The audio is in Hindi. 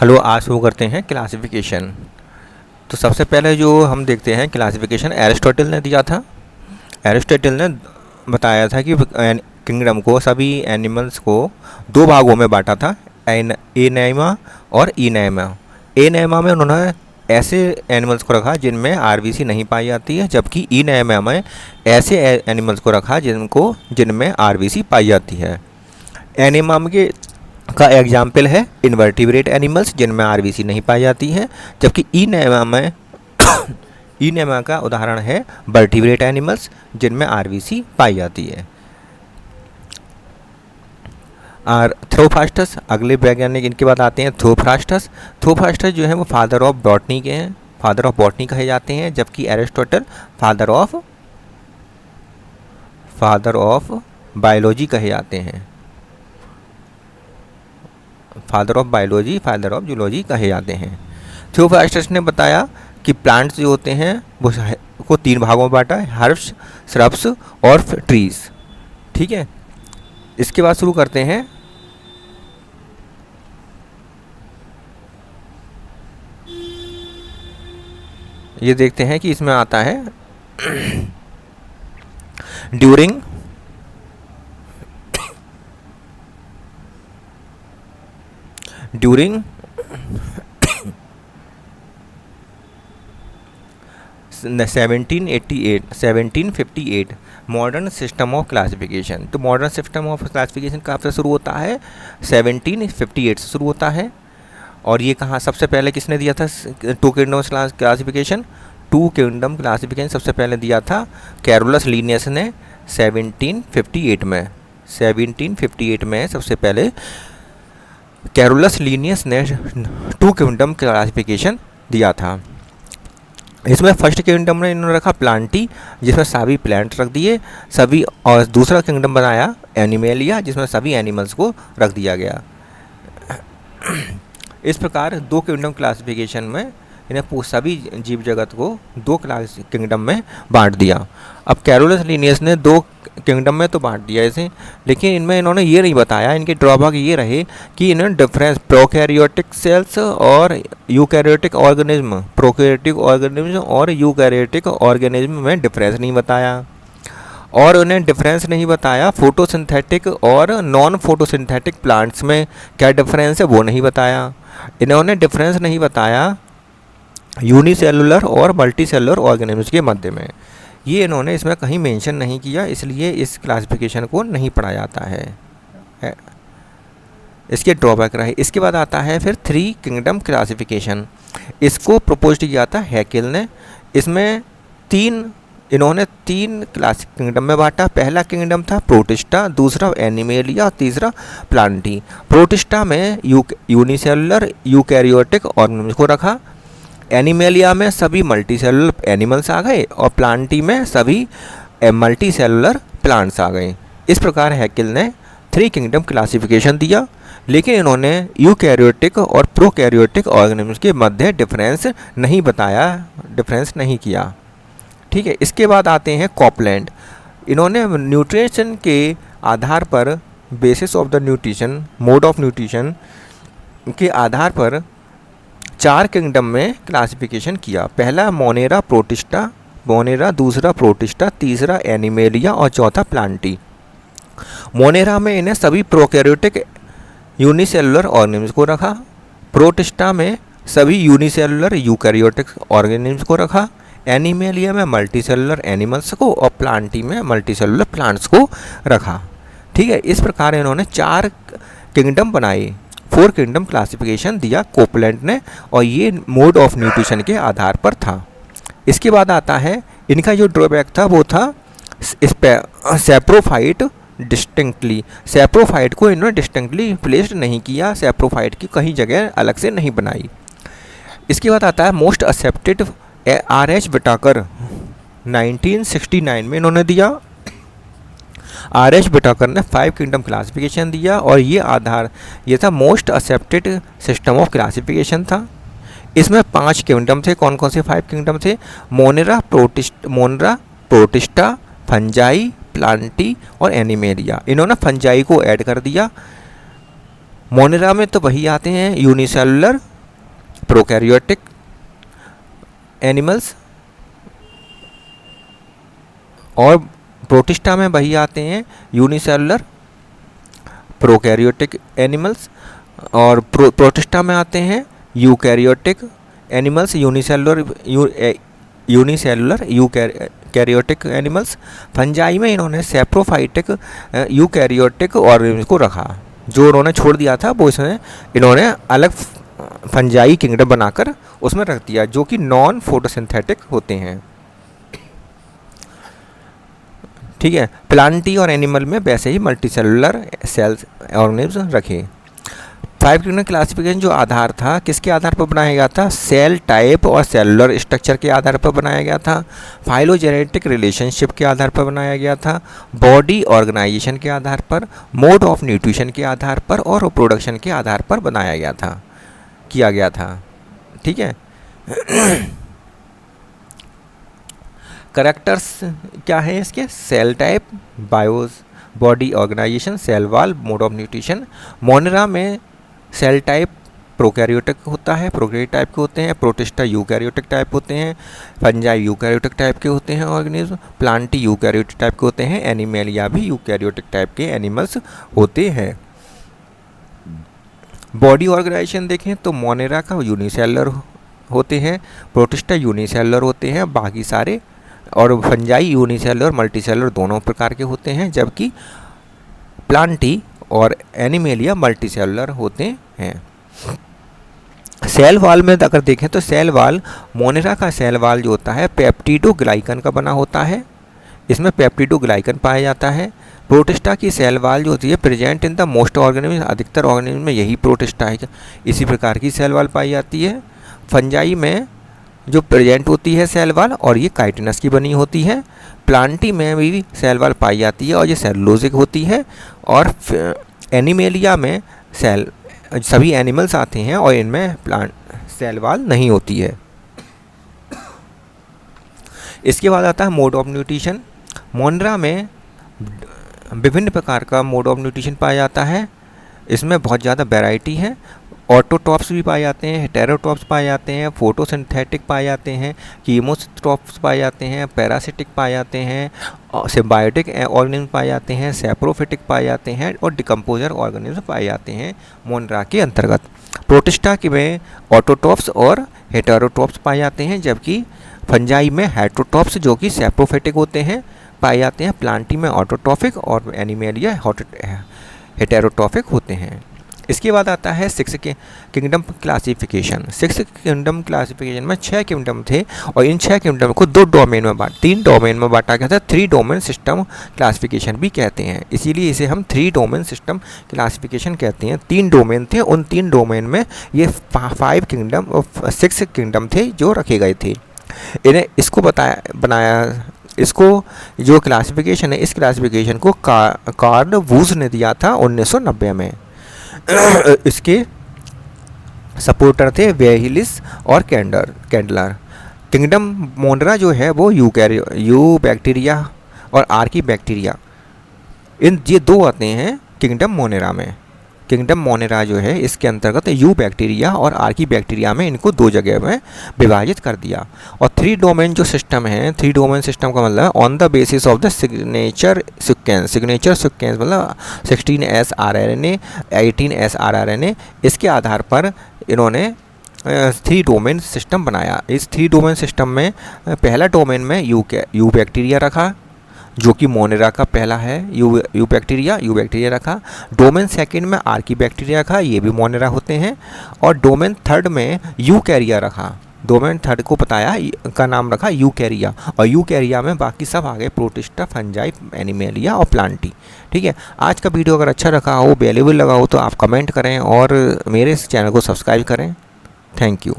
हेलो, आज शुरू करते हैं क्लासिफिकेशन। तो सबसे पहले जो हम देखते हैं क्लासिफिकेशन एरिस्टोटल ने दिया था। एरिस्टोटल ने बताया था कि किंगडम को, सभी एनिमल्स को दो भागों में बांटा था, एनाइमा और इनाइमा। एनाइमा में उन्होंने ऐसे एनिमल्स को रखा जिनमें आरबीसी नहीं पाई जाती है, जबकि इनाइमा में ऐसे एनिमल्स को रखा जिनमें आरबीसी पाई जाती है। एनिमा के का एग्जाम्पल है इनवर्टिब्रेट एनिमल्स जिनमें आरबीसी नहीं पाई जाती है, जबकि इनेमा में इनेमा का उदाहरण है वर्टिब्रेट एनिमल्स जिनमें आरबीसी पाई जाती है। और थ्योफ्रास्टस, अगले वैज्ञानिक इनके बाद आते हैं थ्योफ्रास्टस। थ्योफ्रास्टस जो है वो फादर ऑफ बॉटनी के हैं, फादर ऑफ बॉटनी कहे जाते हैं, जबकि एरिस्टोटल फादर ऑफ बायोलॉजी कहे जाते हैं। Father of biology, father of zoology कहे जाते हैं। थ्योफ्रास्टस ने बताया कि प्लांट्स जो होते हैं वो को तीन भागों में बांटा है, हर्ब्स, श्रब्स और ट्रीज। ठीक है, इसके बाद शुरू करते हैं ये देखते हैं कि इसमें आता है during during 1758 modern system of classification. तो मॉडर्न सिस्टम ऑफ क्लासिफिकेशन कहाँ से शुरू होता है? 1758 से शुरू होता है। और ये कहाँ सबसे पहले किसने दिया था two kingdom classification? Two kingdom classification सबसे पहले दिया था कैरोलस लीनियस ने 1758 में सबसे पहले कैरोलस लीनियस ने टू किंगडम क्लासिफिकेशन दिया था। इसमें फर्स्ट किंगडम में इन्होंने रखा प्लांटी, जिसमें सभी प्लांट्स रख दिए सभी, और दूसरा किंगडम बनाया एनिमेलिया, जिसमें सभी एनिमल्स को रख दिया गया। इस प्रकार दो किंगडम क्लासिफिकेशन में इन्हें सभी जीव जगत को दो क्लास किंगडम में बांट दिया। अब कैरोलस लीनियस ने दो किंगडम में तो बांट दिया इसे, लेकिन इनमें इन्होंने ये नहीं बताया, इनके ड्रॉबैक ये रहे कि इन्होंने डिफरेंस प्रोकैरियोटिक सेल्स और यूकैरियोटिक ऑर्गेनिज्म, प्रोकैरियोटिक ऑर्गेनिज्म और यूकैरियोटिक ऑर्गेनिज्म में डिफरेंस नहीं बताया। और उन्हें डिफरेंस नहीं बताया फोटोसिंथेटिक और नॉन फोटोसिंथेटिक प्लांट्स में क्या डिफरेंस है वो नहीं बताया। इन्होंने डिफरेंस नहीं बताया यूनिसेलुलर और मल्टीसेलुलर ऑर्गेनिज्म के मध्य में, ये इन्होंने इसमें कहीं मेंशन नहीं किया, इसलिए इस क्लासिफिकेशन को नहीं पढ़ा जाता है। इसके ड्रॉबैक रहे। इसके बाद आता है फिर थ्री किंगडम क्लासिफिकेशन। इसको प्रपोज किया था हैकेल ने। इसमें इन्होंने तीन क्लासिक किंगडम में बांटा। पहला किंगडम था प्रोटिस्टा, दूसरा एनिमेलिया, तीसरा प्लांटी। प्रोटिस्टा में यूनिसेलुलर यूकैरियोटिक ऑर्गेनिज्म को रखा, एनिमेलिया में सभी मल्टीसेलुलर एनिमल्स आ गए और प्लांटी में सभी मल्टीसेलुलर प्लांट्स आ गए। इस प्रकार हैकेल ने थ्री किंगडम क्लासिफिकेशन दिया, लेकिन इन्होंने यूकैरियोटिक और प्रोकैरियोटिक ऑर्गेनिज्म के मध्य डिफरेंस नहीं बताया, डिफरेंस नहीं किया। ठीक है, इसके बाद आते हैं कॉपलैंड। इन्होंने न्यूट्रिशन के आधार पर, basis of the nutrition, mode of nutrition के आधार पर चार किंगडम में क्लासिफिकेशन किया। पहला मोनेरा प्रोटिस्टा, दूसरा प्रोटिस्टा, तीसरा एनिमेलिया और चौथा प्लांटी। मोनेरा में इन्हें सभी प्रोकैरियोटिक यूनिसेलुलर ऑर्गेनिज्म को रखा, प्रोटिस्टा में सभी यूनिसेलुलर यूकैरियोटिक ऑर्गेनिज्म को रखा, एनिमेलिया में मल्टीसेलुलर एनिमल्स को और प्लांटी में मल्टीसेलुलर प्लांट्स को रखा। ठीक है, इस प्रकार इन्होंने चार किंगडम बनाए। फोर किंगडम क्लासिफिकेशन दिया कोपलैंड ने, और ये मोड ऑफ न्यूट्रिशन के आधार पर था। इसके बाद आता है इनका जो ड्रॉबैक था वो था सैप्रोफाइट डिस्टिंक्टली। सैप्रोफाइट को इन्होंने डिस्टिंक्टली प्लेस्ड नहीं किया, सैप्रोफाइट की कहीं जगह अलग से नहीं बनाई। इसके बाद आता है मोस्ट एक्सेप्टेड R.H. विटाकर 1969 में इन्होंने दिया। R.H. विटाकर ने फाइव किंगडम क्लासिफिकेशन दिया, और ये था most accepted system of classification था। इसमें पांच किंगडम थे। कौन कौन से फाइव किंगडम थे? मोनेरा, प्रोटिस्टा, फंजाई, प्लांटी और एनिमेलिया। इन्होंने फंजाई को ऐड कर दिया। मोनेरा में तो वही आते हैं यूनिसेलुलर प्रोकैरियोटिक एनिमल्स, और प्रोटिस्टा में वही आते हैं यूनिसेलुलर प्रोकैरियोटिक एनिमल्स, और प्रोटिस्टा में आते हैं eukaryotic animals, unicellular eukaryotic animals. Fungi में इन्होंने सेप्रोफाइटिक यूकैरियोटिक ऑर्गेनिज्म को रखा, जो उन्होंने छोड़ दिया था वो इसमें इन्होंने अलग फंजाई किंगडम बनाकर उसमें रख दिया, जो कि नॉन फोटोसिंथेटिक होते हैं। ठीक है, प्लांटी और एनिमल में वैसे ही मल्टीसेलुलर सेल्स ऑर्गेनिज्म रखे। 5 किंगडम क्लासिफिकेशन जो आधार था किसके आधार पर बनाया गया था? सेल टाइप और सेलुलर स्ट्रक्चर के आधार पर बनाया गया था, फाइलोजेनेटिक रिलेशनशिप के आधार पर बनाया गया था, बॉडी ऑर्गेनाइजेशन के आधार पर, मोड ऑफ न्यूट्रिशन के आधार पर और प्रोडक्शन के आधार पर बनाया गया था, किया गया था। ठीक है। करैक्टर्स क्या है इसके? सेल टाइप, बायोस, body organisation, cell wall, mode of nutrition. Monera में सेल टाइप प्रोकैरियोटिक होता है, प्रोकैरियोटिक टाइप के होते हैं, प्रोटिस्टा यूकैरियोटिक टाइप होते हैं, फंजाई यूकैरियोटिक टाइप के होते हैं ऑर्गेनिज्म, प्लांटी यूकैरियोटिक टाइप के होते हैं, एनिमेलिया भी यूकैरियोटिक टाइप के एनिमल्स होते हैं। बॉडी ऑर्गेनाइजेशन देखें तो मोनेरा का यूनिसेलुलर होते हैं, प्रोटिस्टा यूनिसेलुलर होते हैं, बाकी सारे, और फंजाई यूनिसेलुलर मल्टीसेलुलर दोनों प्रकार के होते हैं, जबकि प्लांटी और एनिमेलिया मल्टीसेलुलर होते हैं। सेल वाल में अगर देखें तो सेल वाल, मोनेरा का सेल वाल जो होता है पेप्टिडोग्लाइकन का बना होता है, इसमें पेप्टिडोग्लाइकन पाया जाता है। प्रोटिस्टा की सेल वाल जो होती है present in the most organism, अधिकतर ऑर्गेनिज्म में यही प्रोटिस्टा है, इसी प्रकार की सेल वाल पाई जाती है। फंजाई में जो प्रेजेंट होती है सेल वाल, और ये काइटिनस की बनी होती है। प्लांटी में भी सेल वाल पाई जाती है और ये सेलुलोजिक होती है। और एनिमेलिया में सेल सभी एनिमल्स आते हैं और इनमें प्लांट सेल वाल नहीं होती है। इसके बाद आता है मोड ऑफ न्यूट्रिशन। मोनेरा में विभिन्न प्रकार का मोड ऑफ न्यूट्रिशन पाया जाता है, इसमें बहुत ज़्यादा वैरायटी है। ऑटोट्रॉप्स भी पाए जाते हैं, हेटेरोट्रॉप्स पाए जाते हैं, फोटोसिंथेटिक पाए जाते हैं, कीमोट्रॉप्स पाए जाते हैं, पैरासिटिक पाए जाते हैं, सिम्बायोटिक ऑर्गेनिज्म पाए जाते हैं, सैप्रोफिटिक पाए जाते हैं, और डिकम्पोजर ऑर्गेनिज्म पाए जाते हैं मोनेरा के अंतर्गत। प्रोटिस्टा के में ऑटोट्रॉप्स और हेटेरोट्रॉप्स पाए जाते हैं, जबकि फंजाई में हेटेरोट्रॉप्स जो कि सैप्रोफिटिक होते हैं पाए जाते हैं। प्लांटी में ऑटोट्रॉफिक और एनिमेलिया हेटेरोट्रॉफिक होते हैं। इसके बाद आता है 6 के किंगडम क्लासिफिकेशन। 6 किंगडम क्लासिफिकेशन में 6 किंगडम थे और इन 6 किंगडम को 3 डोमेन में बांटा गया था। 3 डोमेन सिस्टम क्लासिफिकेशन भी कहते हैं, इसीलिए इसे हम 3 डोमेन सिस्टम क्लासिफिकेशन कहते हैं। 3 डोमेन थे, उन 3 डोमेन में ये 6 किंगडम थे जो रखे गए थे। इन्हें इसको इसको जो क्लासिफिकेशन है, इस क्लासिफिकेशन को कार्ल वूज ने दिया था 1990 में। इसके सपोर्टर थे वेहिलिस और कैंडलर। किंगडम मोनेरा जो है वो यू बैक्टीरिया और आर्की बैक्टीरिया, ये 2 आते हैं किंगडम मोनेरा में। किंगडम मोनेरा जो है इसके अंतर्गत यू बैक्टीरिया और आर्की बैक्टीरिया में इनको 2 जगह में विभाजित कर दिया। और 3 डोमेन जो सिस्टम है, 3 डोमेन सिस्टम का मतलब on the basis of the signature sequence मतलब 16S RNA 18S rRNA, इसके आधार पर इन्होंने 3 डोमेन सिस्टम बनाया। इस 3 डोमेन सिस्टम में पहला डोमेन में यू बैक्टीरिया रखा, जो कि मोनेरा का पहला है, यू बैक्टीरिया रखा। डोमेन सेकंड में आर्की बैक्टीरिया रखा, ये भी मोनेरा होते हैं। और डोमेन थर्ड में यूकैरिया रखा। डोमेन थर्ड को बताया का नाम रखा यूकैरिया, और यूकैरिया में बाकी सब आ गए प्रोटिस्टा, फंजाई, एनिमेलिया और प्लांटी। ठीक है, आज का वीडियो अगर अच्छा रखा हो, वैल्यूएबल लगा हो तो आप कमेंट करें और मेरे इस चैनल को सब्सक्राइब करें। Thank you.